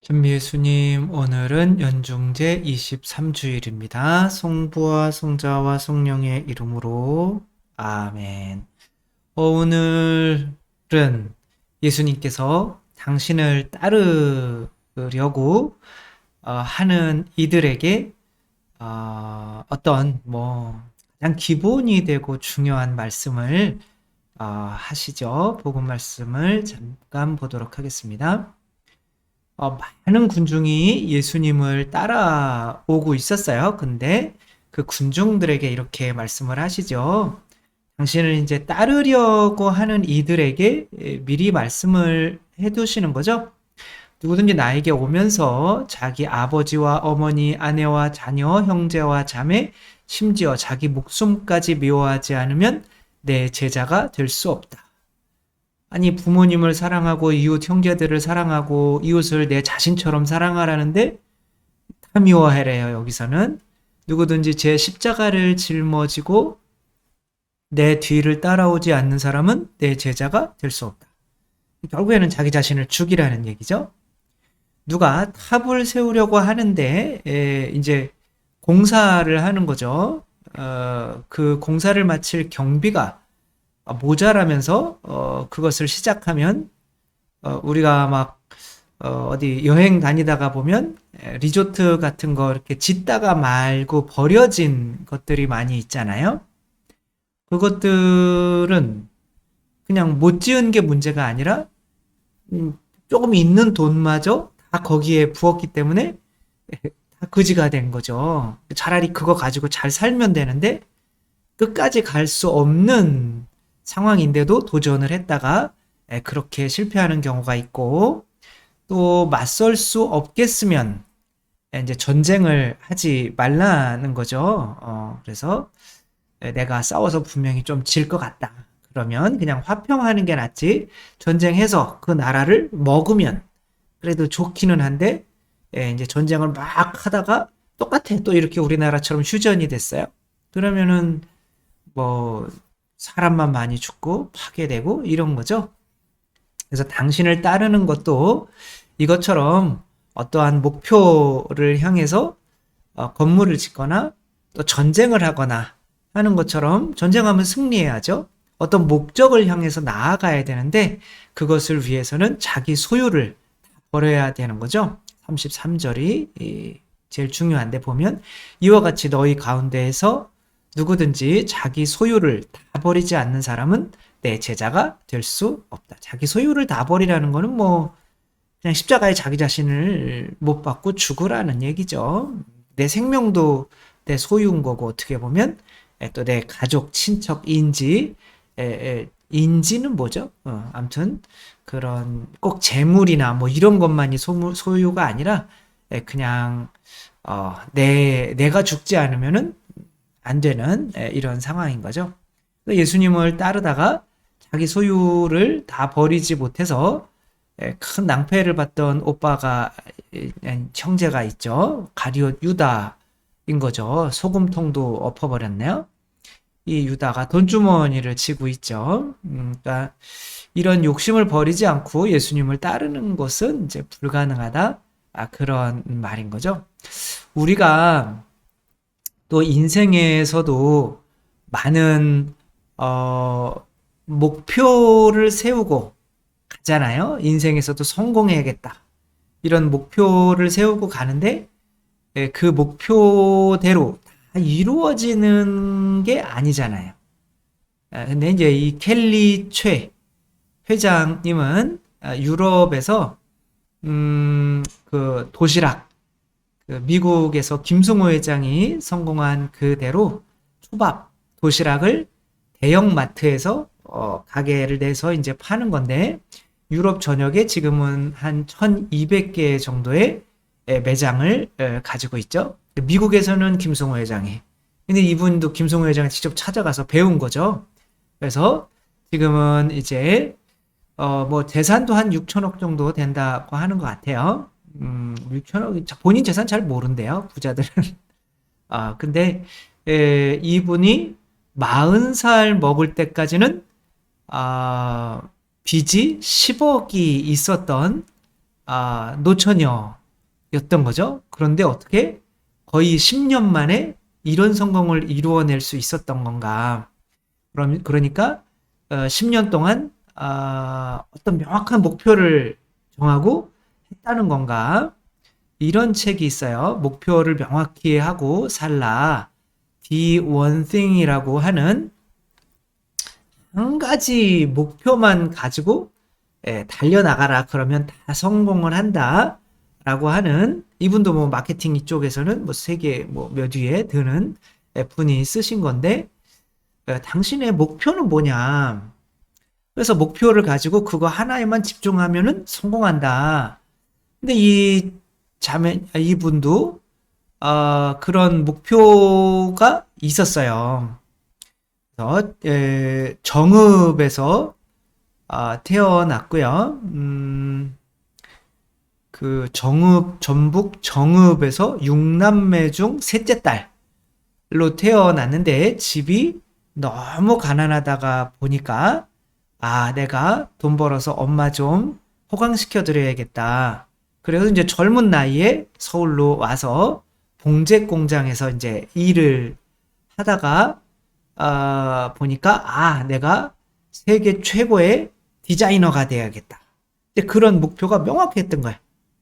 전미 예수님, 오늘은 연중제 23주일입니다. 성부와 성자와 성령의 이름으로 아멘. 오늘은 예수님께서 당신을 따르려고 하는 이들에게 어떤 가장 기본이 되고 중요한 말씀을 하시죠. 복음 말씀을 잠깐 보도록 하겠습니다. 많은 군중이 예수님을 따라오고 있었어요. 근데 그 군중들에게 이렇게 말씀을 하시죠. 당신을 이제 따르려고 하는 이들에게 미리 말씀을 해두시는 거죠. 누구든지 나에게 오면서 자기 아버지와 어머니, 아내와 자녀, 형제와 자매, 심지어 자기 목숨까지 미워하지 않으면 내 제자가 될 수 없다. 아니, 부모님을 사랑하고 이웃 형제들을 사랑하고 이웃을 내 자신처럼 사랑하라는데 다 미워해래요. 여기서는 누구든지 제 십자가를 짊어지고 내 뒤를 따라오지 않는 사람은 내 제자가 될 수 없다. 결국에는 자기 자신을 죽이라는 얘기죠. 누가 탑을 세우려고 하는데 이제 공사를 하는 거죠. 그 공사를 마칠 경비가 모자라면서 그것을 시작하면 우리가 막 어디 여행 다니다가 보면 리조트 같은 거 이렇게 짓다가 말고 버려진 것들이 많이 있잖아요. 그것들은 그냥 못 지은 게 문제가 아니라 조금 있는 돈마저 다 거기에 부었기 때문에 다 거지가 된 거죠. 차라리 그거 가지고 잘 살면 되는데 끝까지 갈 수 없는 상황인데도 도전을 했다가 그렇게 실패하는 경우가 있고, 또 맞설 수 없겠으면 이제 전쟁을 하지 말라는 거죠. 그래서 내가 싸워서 분명히 좀 질 것 같다. 그러면 그냥 화평하는 게 낫지. 전쟁해서 그 나라를 먹으면 그래도 좋기는 한데 이제 전쟁을 막 하다가 똑같아. 또 이렇게 우리나라처럼 휴전이 됐어요. 그러면은 뭐 사람만 많이 죽고 파괴되고 이런 거죠. 그래서 당신을 따르는 것도 이것처럼 어떠한 목표를 향해서 건물을 짓거나 또 전쟁을 하거나 하는 것처럼, 전쟁하면 승리해야죠. 어떤 목적을 향해서 나아가야 되는데 그것을 위해서는 자기 소유를 버려야 되는 거죠. 33절이 제일 중요한데, 보면 이와 같이 너희 가운데에서 누구든지 자기 소유를 다 버리지 않는 사람은 내 제자가 될 수 없다. 자기 소유를 다 버리라는 거는 그냥 십자가에 자기 자신을 못 박고 죽으라는 얘기죠. 내 생명도 내 소유인 거고, 어떻게 보면 또 내 가족, 친척, 인지는 뭐죠? 아무튼 그런 꼭 재물이나 뭐 이런 것만이 소유가 아니라 그냥 내가 죽지 않으면은 안 되는 이런 상황인 거죠. 예수님을 따르다가 자기 소유를 다 버리지 못해서 큰 낭패를 봤던 오빠가, 형제가 있죠. 가룟 유다인 거죠. 소금통도 엎어버렸네요. 이 유다가 돈주머니를 쥐고 있죠. 그러니까 이런 욕심을 버리지 않고 예수님을 따르는 것은 이제 불가능하다. 그런 말인 거죠. 우리가 또 인생에서도 많은 어, 목표를 세우고 가잖아요. 인생에서도 성공해야겠다. 이런 목표를 세우고 가는데 그 목표대로 다 이루어지는 게 아니잖아요. 근데 이제 이 켈리 최 회장님은 유럽에서 그 도시락, 그 미국에서 김승호 회장이 성공한 그대로 초밥, 도시락을 대형 마트에서 가게를 내서 이제 파는 건데, 유럽 전역에 지금은 한 1200개 정도의 매장을 가지고 있죠. 미국에서는 김승호 회장이. 근데 이분도 김승호 회장을 직접 찾아가서 배운 거죠. 그래서 지금은 이제 뭐 재산도 한 6천억 정도 된다고 하는 것 같아요. 6천억, 본인 재산 잘 모른대요, 부자들은. 근데 이분이 40살 먹을 때까지는 빚이 10억이 있었던 노처녀였던 거죠. 그런데 어떻게 거의 10년 만에 이런 성공을 이루어낼 수 있었던 건가? 그러니까 10년 동안 어떤 명확한 목표를 정하고 했다는 건가? 이런 책이 있어요. 목표를 명확히 하고 살라. The One Thing이라고 하는 한 가지 목표만 가지고 달려나가라. 그러면 다 성공을 한다. 라고 하는 이분도 뭐 마케팅 이쪽에서는 뭐 세계 뭐 몇 위에 드는 분이 쓰신 건데 당신의 목표는 뭐냐? 그래서 목표를 가지고 그거 하나에만 집중하면은 성공한다. 근데 이분도 그런 목표가 있었어요. 그래서 정읍에서 태어났고요. 그 전북 정읍에서 6남매 중 셋째 딸로 태어났는데 집이 너무 가난하다가 보니까 내가 돈 벌어서 엄마 좀 호강시켜 드려야겠다. 그래서 이제 젊은 나이에 서울로 와서 봉제 공장에서 이제 일을 하다가 보니까 내가 세계 최고의 디자이너가 돼야겠다. 그런 목표가 명확했던 거야.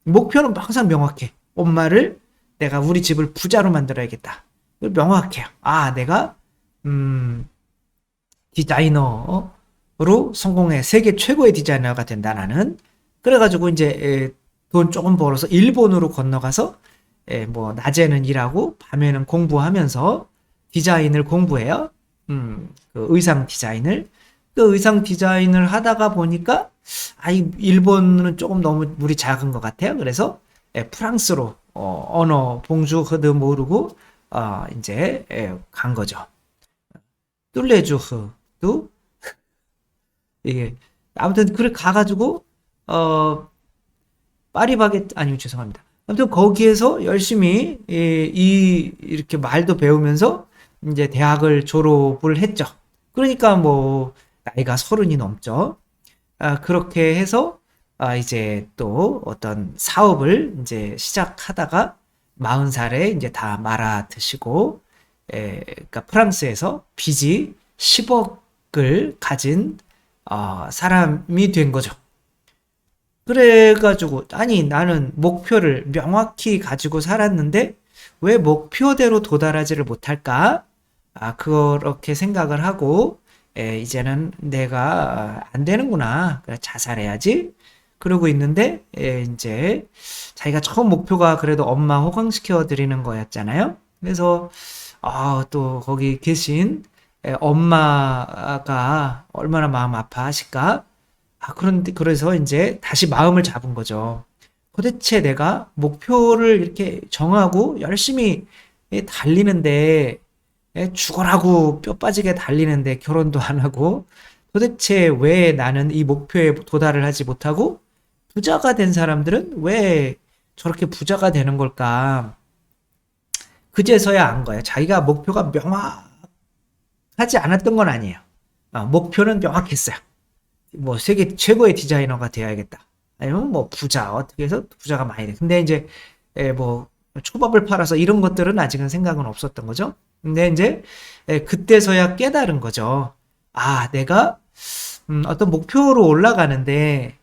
목표는 항상 명확해. 엄마를 내가 우리 집을 부자로 만들어야겠다. 명확해요. 내가 디자이너로 성공해 세계 최고의 디자이너가 된다 나는. 그래가지고 이제 돈 조금 벌어서 일본으로 건너가서 뭐 낮에는 일하고 밤에는 공부하면서 디자인을 공부해요. 그 의상 디자인을. 그 의상 디자인을 하다가 보니까 일본은 조금 너무 물이 작은 것 같아요. 그래서 프랑스로 언어 봉주흐도 모르고 이제 간 거죠. 뚫레주흐도 이게 아무튼 그래 가가지고 파리바게뜨 아니요 죄송합니다. 아무튼 거기에서 열심히 이렇게 말도 배우면서 이제 대학을 졸업을 했죠. 그러니까 뭐 나이가 30이 넘죠. 그렇게 해서 이제 또 어떤 사업을 이제 시작하다가 40살에 이제 다 말아 드시고 그러니까 프랑스에서 빚이 10억을 가진 사람이 된 거죠. 그래가지고 나는 목표를 명확히 가지고 살았는데 왜 목표대로 도달하지를 못할까? 그렇게 생각을 하고 이제는 내가 안 되는구나. 그래 자살해야지. 그러고 있는데 이제 자기가 처음 목표가 그래도 엄마 호강시켜 드리는 거였잖아요. 그래서 또 거기 계신 엄마가 얼마나 마음 아파하실까? 그래서 이제 다시 마음을 잡은 거죠. 도대체 내가 목표를 이렇게 정하고 열심히 달리는데 죽어라고 뼈 빠지게 달리는데 결혼도 안 하고 도대체 왜 나는 이 목표에 도달을 하지 못하고 부자가 된 사람들은 왜 저렇게 부자가 되는 걸까? 그제서야 안 거예요. 자기가 목표가 명확하지 않았던 건 아니에요. 목표는 명확했어요. 뭐 세계 최고의 디자이너가 되어야겠다. 아니면 뭐 부자 어떻게 해서 부자가 많이 돼. 근데 이제 뭐 초밥을 팔아서 이런 것들은 아직은 생각은 없었던 거죠. 근데 이제 그때서야 깨달은 거죠. 내가 어떤 목표로 올라가는데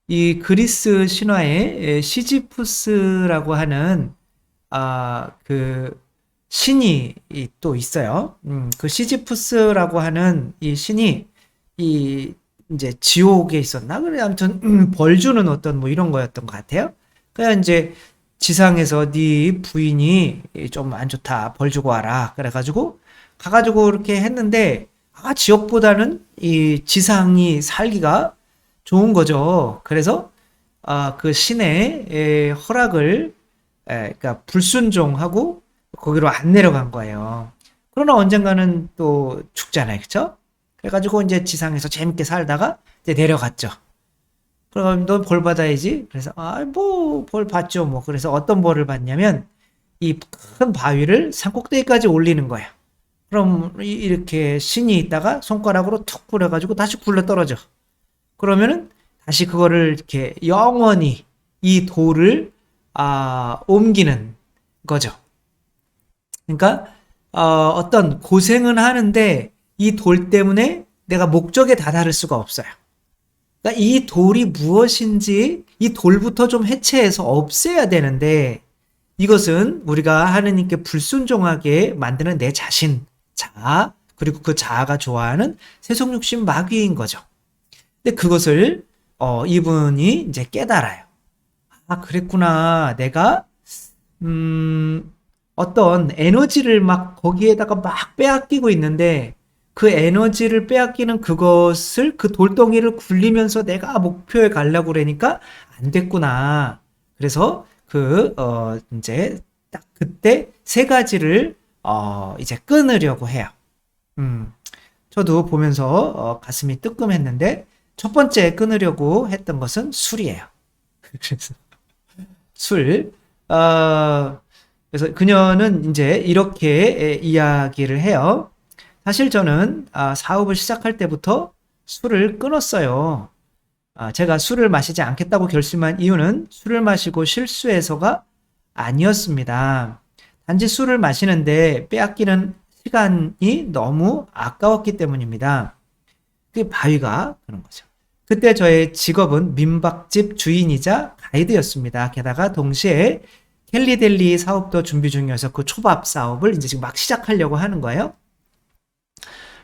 이 그리스 신화에 시지푸스라고 하는 그 신이 또 있어요. 그 시지푸스라고 하는 이 신이 이제 지옥에 있었나? 그래 아무튼 벌 주는 어떤 뭐 이런 거였던 것 같아요. 그냥 이제 지상에서 네 부인이 좀 안 좋다. 벌 주고 와라. 그래가지고 가가지고 이렇게 했는데 지옥보다는 이 지상이 살기가 좋은 거죠. 그래서 그 신의 허락을 그러니까 불순종하고 거기로 안 내려간 거예요. 그러나 언젠가는 또 죽잖아요. 그쵸? 그래가지고 이제 지상에서 재밌게 살다가 이제 내려갔죠. 그럼 너 벌 받아야지. 그래서 뭐 벌 받죠. 뭐 그래서 어떤 벌을 받냐면 이 큰 바위를 산꼭대기까지 올리는 거예요. 그럼 이렇게 신이 있다가 손가락으로 툭 뿌려가지고 다시 굴러 떨어져. 그러면은 다시 그거를 이렇게 영원히 이 돌을 옮기는 거죠. 그러니까 어떤 고생은 하는데 이 돌 때문에 내가 목적에 다다를 수가 없어요. 그러니까 이 돌이 무엇인지 이 돌부터 좀 해체해서 없애야 되는데 이것은 우리가 하느님께 불순종하게 만드는 내 자신, 자아, 그리고 그 자아가 좋아하는 세속육신 마귀인 거죠. 근데 그것을 이분이 이제 깨달아요. 그랬구나. 내가 어떤 에너지를 막 거기에다가 막 빼앗기고 있는데 그 에너지를 빼앗기는 그것을 그 돌덩이를 굴리면서 내가 목표에 가려고 그러니까 안 됐구나. 그래서 이제 딱 그때 세 가지를 이제 끊으려고 해요. 음, 저도 보면서 가슴이 뜨끔했는데 첫 번째 끊으려고 했던 것은 술이에요. 그래서 술. 그래서 그녀는 이제 이렇게 이야기를 해요. 사실 저는 사업을 시작할 때부터 술을 끊었어요. 제가 술을 마시지 않겠다고 결심한 이유는 술을 마시고 실수해서가 아니었습니다. 단지 술을 마시는데 빼앗기는 시간이 너무 아까웠기 때문입니다. 그게 바위가 그런 거죠. 그때 저의 직업은 민박집 주인이자 가이드였습니다. 게다가 동시에 켈리델리 사업도 준비 중이어서 그 초밥 사업을 이제 지금 막 시작하려고 하는 거예요.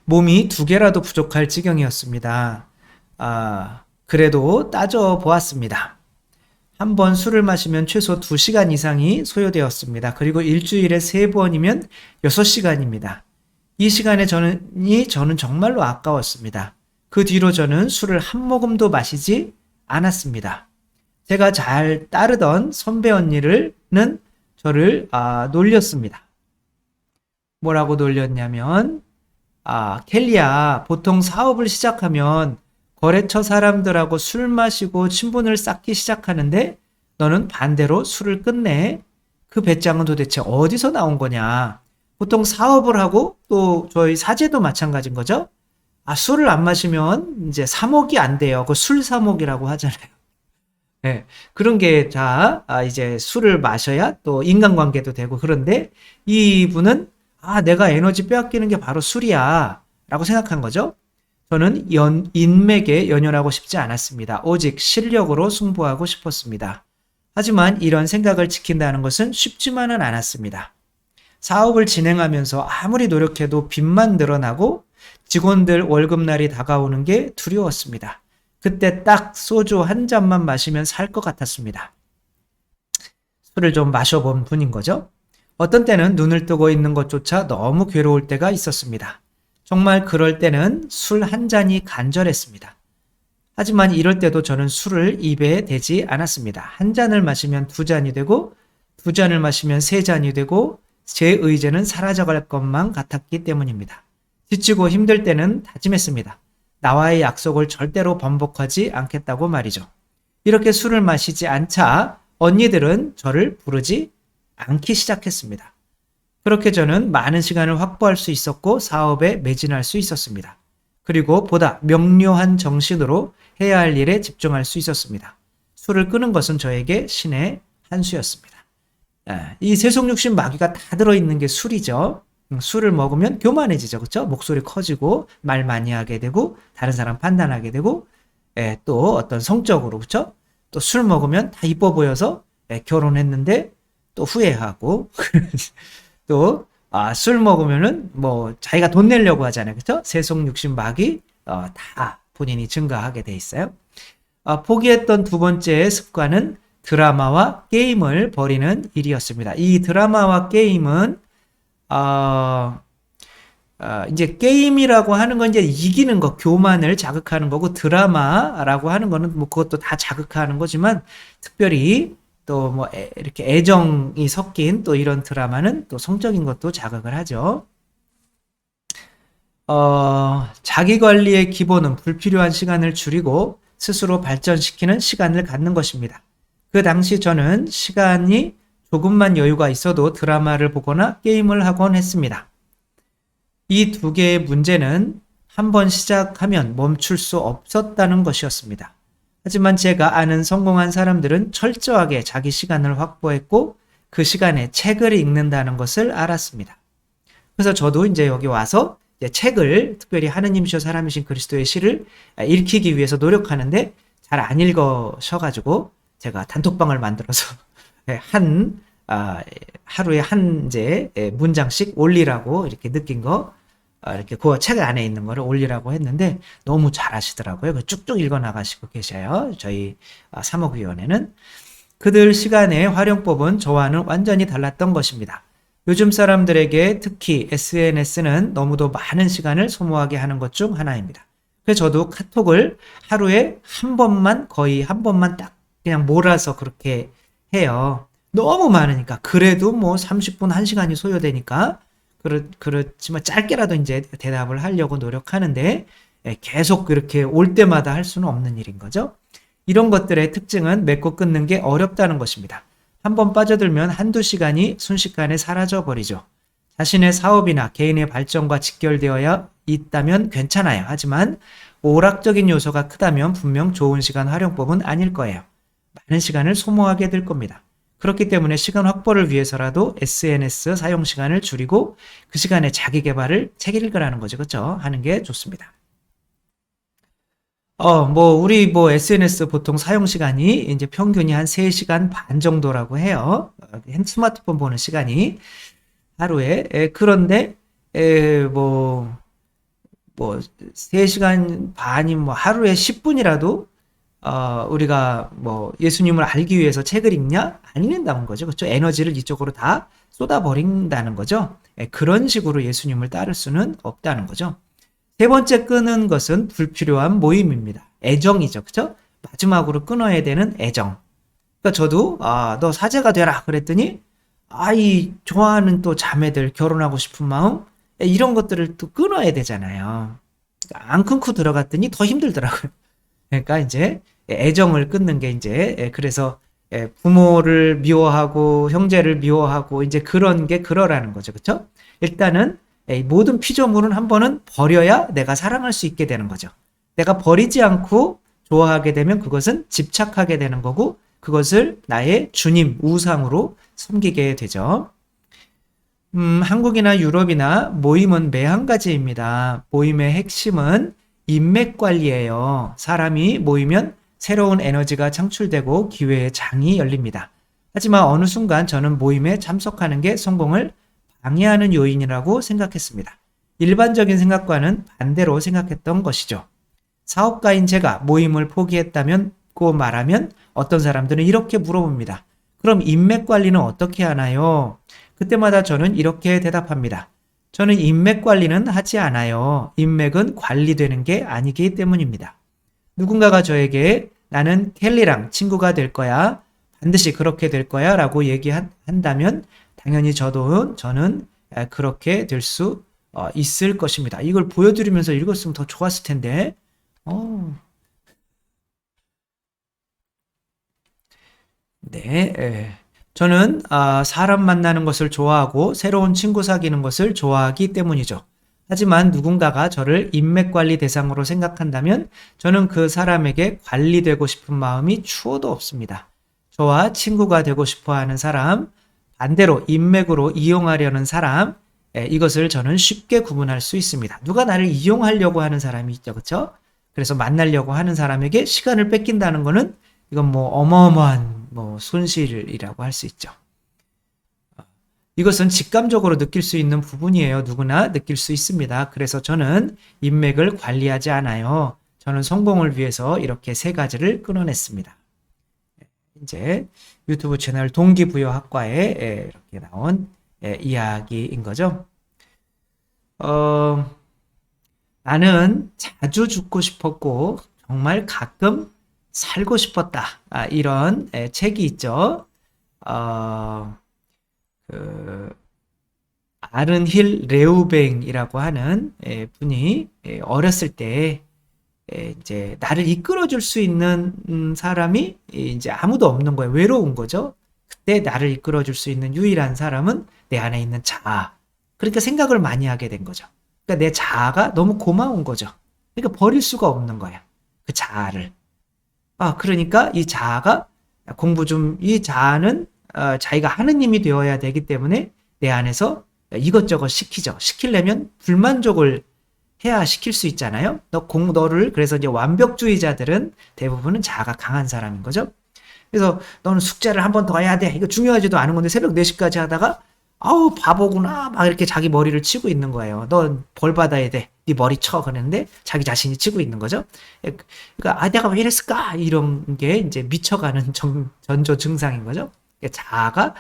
몸이 두 개라도 부족할 지경이었습니다. 그래도 따져보았습니다. 한 번 술을 마시면 최소 2시간 이상이 소요되었습니다. 그리고 일주일에 3번이면 6시간입니다. 이 시간에 저는 정말로 아까웠습니다. 그 뒤로 저는 술을 한 모금도 마시지 않았습니다. 제가 잘 따르던 선배 언니는 저를 놀렸습니다. 뭐라고 놀렸냐면 켈리야, 보통 사업을 시작하면 거래처 사람들하고 술 마시고 친분을 쌓기 시작하는데 너는 반대로 술을 끝내. 그 배짱은 도대체 어디서 나온 거냐? 보통 사업을 하고 또 저희 사제도 마찬가지인 거죠. 술을 안 마시면 이제 사목이 안 돼요. 그 술 사목이라고 하잖아요. 네, 그런 게 다 이제 술을 마셔야 또 인간관계도 되고 그런데 이분은 내가 에너지 빼앗기는 게 바로 술이야 라고 생각한 거죠. 저는 인맥에 연연하고 싶지 않았습니다. 오직 실력으로 승부하고 싶었습니다. 하지만 이런 생각을 지킨다는 것은 쉽지만은 않았습니다. 사업을 진행하면서 아무리 노력해도 빚만 늘어나고 직원들 월급날이 다가오는 게 두려웠습니다. 그때 딱 소주 한 잔만 마시면 살 것 같았습니다. 술을 좀 마셔본 분인 거죠. 어떤 때는 눈을 뜨고 있는 것조차 너무 괴로울 때가 있었습니다. 정말 그럴 때는 술 한 잔이 간절했습니다. 하지만 이럴 때도 저는 술을 입에 대지 않았습니다. 한 잔을 마시면 2잔이 되고 2잔을 마시면 3잔이 되고 제 의지는 사라져갈 것만 같았기 때문입니다. 지치고 힘들 때는 다짐했습니다. 나와의 약속을 절대로 번복하지 않겠다고 말이죠. 이렇게 술을 마시지 않자 언니들은 저를 부르지 않기 시작했습니다. 그렇게 저는 많은 시간을 확보할 수 있었고 사업에 매진할 수 있었습니다. 그리고 보다 명료한 정신으로 해야 할 일에 집중할 수 있었습니다. 술을 끄는 것은 저에게 신의 한 수였습니다. 이 세속육신 마귀가 다 들어있는 게 술이죠. 술을 먹으면 교만해지죠. 그렇죠? 목소리 커지고 말 많이 하게 되고 다른 사람 판단하게 되고 또 어떤 성적으로 그렇죠? 또 술 먹으면 다 이뻐 보여서 결혼했는데 또 후회하고 또 술 먹으면은 뭐 자기가 돈 내려고 하잖아요. 그렇죠? 세속 육신 마귀 다 본인이 증가하게 돼 있어요. 포기했던 두 번째 습관은 드라마와 게임을 벌이는 일이었습니다. 이 드라마와 게임은 이제 게임이라고 하는 건 이제 이기는 거, 교만을 자극하는 거고 드라마라고 하는 거는 뭐 그것도 다 자극하는 거지만 특별히 또 뭐 이렇게 애정이 섞인 또 이런 드라마는 또 성적인 것도 자극을 하죠. 자기 관리의 기본은 불필요한 시간을 줄이고 스스로 발전시키는 시간을 갖는 것입니다. 그 당시 저는 시간이 조금만 여유가 있어도 드라마를 보거나 게임을 하곤 했습니다. 이 두 개의 문제는 한번 시작하면 멈출 수 없었다는 것이었습니다. 하지만 제가 아는 성공한 사람들은 철저하게 자기 시간을 확보했고 그 시간에 책을 읽는다는 것을 알았습니다. 그래서 저도 이제 여기 와서 이제 책을 특별히 하느님이시여 사람이신 그리스도의 시를 읽히기 위해서 노력하는데 잘 안 읽으셔가지고 제가 단톡방을 만들어서 하루에 한 이제 문장씩 올리라고 이렇게 느낀 거 이렇게 그 책 안에 있는 거를 올리라고 했는데 너무 잘하시더라고요. 쭉쭉 읽어 나가시고 계셔요. 저희 사목위원회는 그들 시간의 활용법은 저와는 완전히 달랐던 것입니다. 요즘 사람들에게 특히 SNS는 너무도 많은 시간을 소모하게 하는 것 중 하나입니다. 그래서 저도 카톡을 하루에 거의 한 번만 딱 그냥 몰아서 그렇게 해요. 너무 많으니까. 그래도 뭐 30분, 1시간이 소요되니까. 그렇지만 짧게라도 이제 대답을 하려고 노력하는데 계속 그렇게 올 때마다 할 수는 없는 일인 거죠. 이런 것들의 특징은 맺고 끊는 게 어렵다는 것입니다. 한번 빠져들면 한두 시간이 순식간에 사라져 버리죠. 자신의 사업이나 개인의 발전과 직결되어야 있다면 괜찮아요. 하지만 오락적인 요소가 크다면 분명 좋은 시간 활용법은 아닐 거예요. 많은 시간을 소모하게 될 겁니다. 그렇기 때문에 시간 확보를 위해서라도 SNS 사용 시간을 줄이고 그 시간에 자기 개발을 책 읽으라는 거죠. 그렇죠? 하는 게 좋습니다. 우리 SNS 보통 사용 시간이 이제 평균이 한 3시간 반 정도라고 해요. 스마트폰 보는 시간이 하루에. 그런데, 3시간 반이 하루에 10분이라도 우리가 예수님을 알기 위해서 책을 읽냐? 안 읽는다는 거죠. 그렇죠? 에너지를 이쪽으로 다 쏟아버린다는 거죠. 그런 식으로 예수님을 따를 수는 없다는 거죠. 세 번째 끊은 것은 불필요한 모임입니다. 애정이죠. 그렇죠? 마지막으로 끊어야 되는 애정. 그러니까 저도 너 사제가 되라 그랬더니 이 좋아하는 또 자매들 결혼하고 싶은 마음 이런 것들을 또 끊어야 되잖아요. 그러니까 안 끊고 들어갔더니 더 힘들더라고요. 그러니까 이제 애정을 끊는 게 이제 그래서 부모를 미워하고 형제를 미워하고 이제 그런 게 그러라는 거죠. 그렇죠? 일단은 모든 피조물은 한 번은 버려야 내가 사랑할 수 있게 되는 거죠. 내가 버리지 않고 좋아하게 되면 그것은 집착하게 되는 거고 그것을 나의 주님, 우상으로 섬기게 되죠. 한국이나 유럽이나 모임은 매한 가지입니다. 모임의 핵심은 인맥 관리예요. 사람이 모이면 새로운 에너지가 창출되고 기회의 장이 열립니다. 하지만 어느 순간 저는 모임에 참석하는 게 성공을 방해하는 요인이라고 생각했습니다. 일반적인 생각과는 반대로 생각했던 것이죠. 사업가인 제가 모임을 포기했다고 말하면 어떤 사람들은 이렇게 물어봅니다. 그럼 인맥 관리는 어떻게 하나요? 그때마다 저는 이렇게 대답합니다. 저는 인맥 관리는 하지 않아요. 인맥은 관리되는 게 아니기 때문입니다. 누군가가 저에게 나는 켈리랑 친구가 될 거야. 반드시 그렇게 될 거야 라고 얘기한다면 당연히 저는 그렇게 될 수 있을 것입니다. 이걸 보여드리면서 읽었으면 더 좋았을 텐데. 네. 저는 사람 만나는 것을 좋아하고 새로운 친구 사귀는 것을 좋아하기 때문이죠. 하지만 누군가가 저를 인맥관리 대상으로 생각한다면 저는 그 사람에게 관리되고 싶은 마음이 추호도 없습니다. 저와 친구가 되고 싶어 하는 사람, 반대로 인맥으로 이용하려는 사람, 이것을 저는 쉽게 구분할 수 있습니다. 누가 나를 이용하려고 하는 사람이 있죠. 그렇죠? 그래서 만나려고 하는 사람에게 시간을 뺏긴다는 거는 이건 어마어마한 손실이라고 할 수 있죠. 이것은 직감적으로 느낄 수 있는 부분이에요. 누구나 느낄 수 있습니다. 그래서 저는 인맥을 관리하지 않아요. 저는 성공을 위해서 이렇게 3가지를 끊어냈습니다. 이제 유튜브 채널 동기부여학과에 이렇게 나온 이야기인 거죠. 나는 자주 죽고 싶었고 정말 가끔 살고 싶었다. 이런 책이 있죠. 아른힐 레우뱅이라고 하는 분이 어렸을 때 이제 나를 이끌어줄 수 있는 사람이 이제 아무도 없는 거예요. 외로운 거죠. 그때 나를 이끌어줄 수 있는 유일한 사람은 내 안에 있는 자아. 그러니까 생각을 많이 하게 된 거죠. 그러니까 내 자아가 너무 고마운 거죠. 그러니까 버릴 수가 없는 거야. 그 자아를. 그러니까 이 자아가 이 자아는 자기가 하느님이 되어야 되기 때문에 내 안에서 이것저것 시키죠. 시키려면 불만족을 해야 시킬 수 있잖아요. 너를 그래서 이제 완벽주의자들은 대부분은 자아가 강한 사람인 거죠. 그래서 너는 숙제를 한 번 더 해야 돼. 이거 중요하지도 않은 건데 새벽 4시까지 하다가 아우 바보구나 막 이렇게 자기 머리를 치고 있는 거예요. 넌 벌 받아야 돼. 네 머리 쳐 그랬는데 자기 자신이 치고 있는 거죠. 그러니까 내가 왜 이랬을까 이런 게 이제 미쳐가는 전조 증상인 거죠. 자아가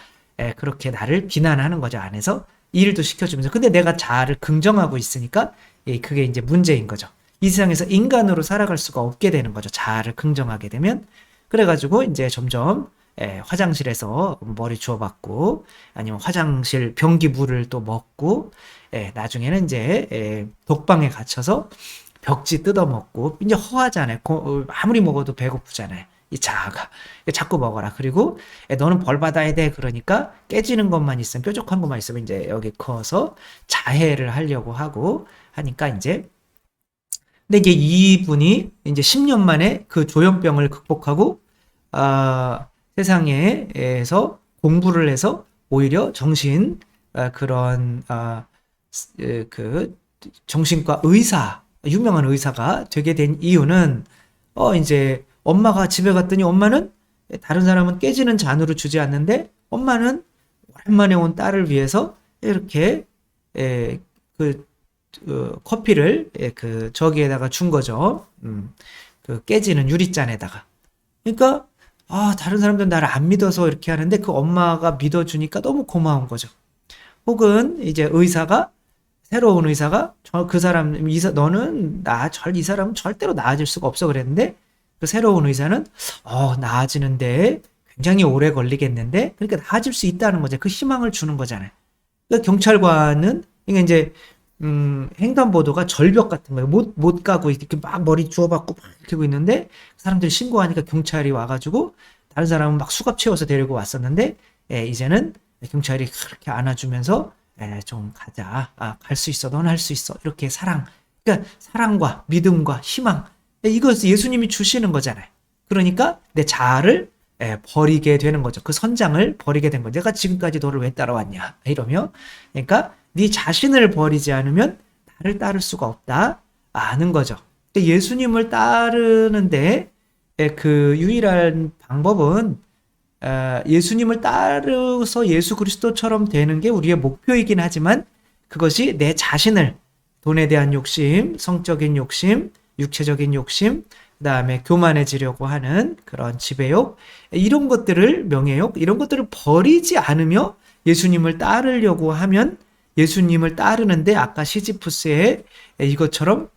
그렇게 나를 비난하는 거죠. 안에서 일도 시켜주면서. 근데 내가 자아를 긍정하고 있으니까 그게 이제 문제인 거죠. 이 세상에서 인간으로 살아갈 수가 없게 되는 거죠. 자아를 긍정하게 되면. 그래가지고 이제 점점 화장실에서 머리 주워받고 아니면 화장실 변기 물을 또 먹고 나중에는 이제 독방에 갇혀서 벽지 뜯어먹고 이제 허하잖아요. 아무리 먹어도 배고프잖아요. 이 자아가 자꾸 먹어라. 그리고 너는 벌 받아야 돼. 그러니까 깨지는 것만 있으면 뾰족한 것만 있으면 이제 여기 커서 자해를 하려고 하고 하니까 이제 근데 이제 이분이 이제 10년 만에 그 조현병을 극복하고 세상에서 공부를 해서 오히려 그런 그 정신과 의사 유명한 의사가 되게 된 이유는 이제 엄마가 집에 갔더니 엄마는 다른 사람은 깨지는 잔으로 주지 않는데 엄마는 오랜만에 온 딸을 위해서 이렇게 그 커피를 그 저기에다가 준 거죠. 그 깨지는 유리잔에다가. 그러니까 다른 사람들은 나를 안 믿어서 이렇게 하는데 그 엄마가 믿어주니까 너무 고마운 거죠. 혹은 이제 새로운 의사가 그 사람 너는 이 사람은 절대로 나아질 수가 없어 그랬는데 그 새로운 의사는 나아지는데 굉장히 오래 걸리겠는데 그러니까 나아질 수 있다는 거죠. 그 희망을 주는 거잖아요. 그러니까 경찰관은 이제 횡단보도가 절벽 같은 거예요. 못 가고 이렇게 막 머리 주워받고 막 이렇게 하고 있는데 사람들이 신고하니까 경찰이 와가지고 다른 사람은 막 수갑 채워서 데리고 왔었는데 이제는 경찰이 그렇게 안아주면서 좀 가자. 갈 수 있어. 넌 할 수 있어. 이렇게 그러니까 사랑과 믿음과 희망 이것 예수님이 주시는 거잖아요. 그러니까 내 자아를 버리게 되는 거죠. 그 선장을 버리게 된 거죠. 내가 지금까지 너를 왜 따라왔냐 이러며 그러니까 네 자신을 버리지 않으면 나를 따를 수가 없다 아는 거죠. 예수님을 따르는데 그 유일한 방법은 예수님을 따르서 예수 그리스도처럼 되는 게 우리의 목표이긴 하지만 그것이 내 자신을 돈에 대한 욕심, 성적인 욕심, 육체적인 욕심, 그 다음에 교만해지려고 하는 그런 지배욕, 이런 것들을 명예욕, 이런 것들을 버리지 않으며 예수님을 따르려고 하면 예수님을 따르는데 아까 시지푸스의 이것처럼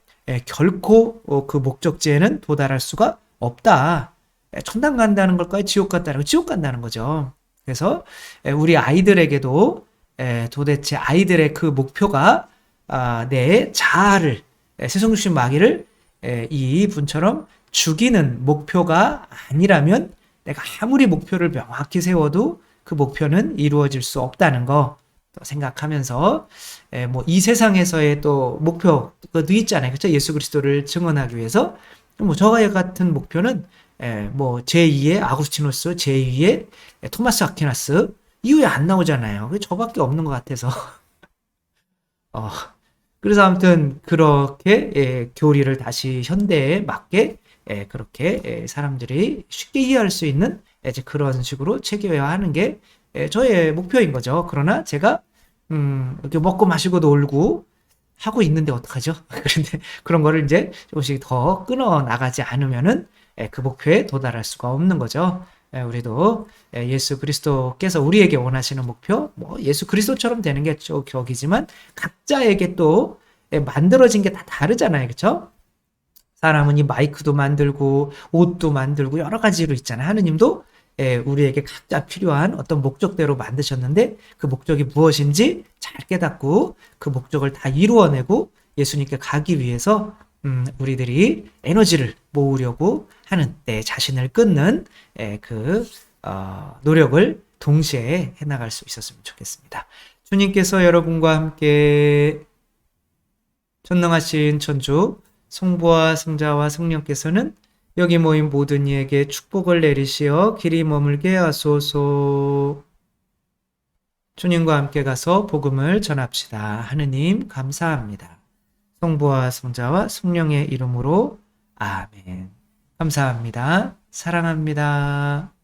결코 그 목적지에는 도달할 수가 없다. 천당 간다는 걸까요? 지옥 간다는 거? 지옥 간다는 거죠. 그래서 우리 아이들에게도 도대체 아이들의 그 목표가 내 자아를 세속육신 마귀를 이 분처럼 죽이는 목표가 아니라면 내가 아무리 목표를 명확히 세워도 그 목표는 이루어질 수 없다는 거 생각하면서 뭐 이 세상에서의 또 목표도 있잖아요. 그렇죠? 예수 그리스도를 증언하기 위해서 뭐 저와 같은 목표는 뭐 제2의 아구스티노스, 제2의 토마스 아퀴나스 이후에 안 나오잖아요. 저밖에 없는 것 같아서 어, 그래서 아무튼 그렇게 교리를 다시 현대에 맞게 그렇게 사람들이 쉽게 이해할 수 있는 이제 그런 식으로 체계화하는 게 저의 목표인 거죠. 그러나 제가 이렇게 먹고 마시고 놀고 하고 있는데 어떡하죠? 그런데 그런 거를 이제 조금씩 더 끊어 나가지 않으면은 그 목표에 도달할 수가 없는 거죠. 우리도 예수 그리스도께서 우리에게 원하시는 목표, 뭐 예수 그리스도처럼 되는 게 격이지만 각자에게 또 만들어진 게 다 다르잖아요, 그렇죠? 사람은 이 마이크도 만들고 옷도 만들고 여러 가지로 있잖아요. 하느님도 우리에게 각자 필요한 어떤 목적대로 만드셨는데 그 목적이 무엇인지 잘 깨닫고 그 목적을 다 이루어내고 예수님께 가기 위해서 우리들이 에너지를 모으려고 하는 내 자신을 끊는 그 노력을 동시에 해나갈 수 있었으면 좋겠습니다. 주님께서 여러분과 함께 전능하신 천주 성부와 성자와 성령께서는 여기 모인 모든 이에게 축복을 내리시어 길이 머물게 하소서. 주님과 함께 가서 복음을 전합시다. 하느님 감사합니다. 성부와 성자와 성령의 이름으로 아멘. 감사합니다. 사랑합니다.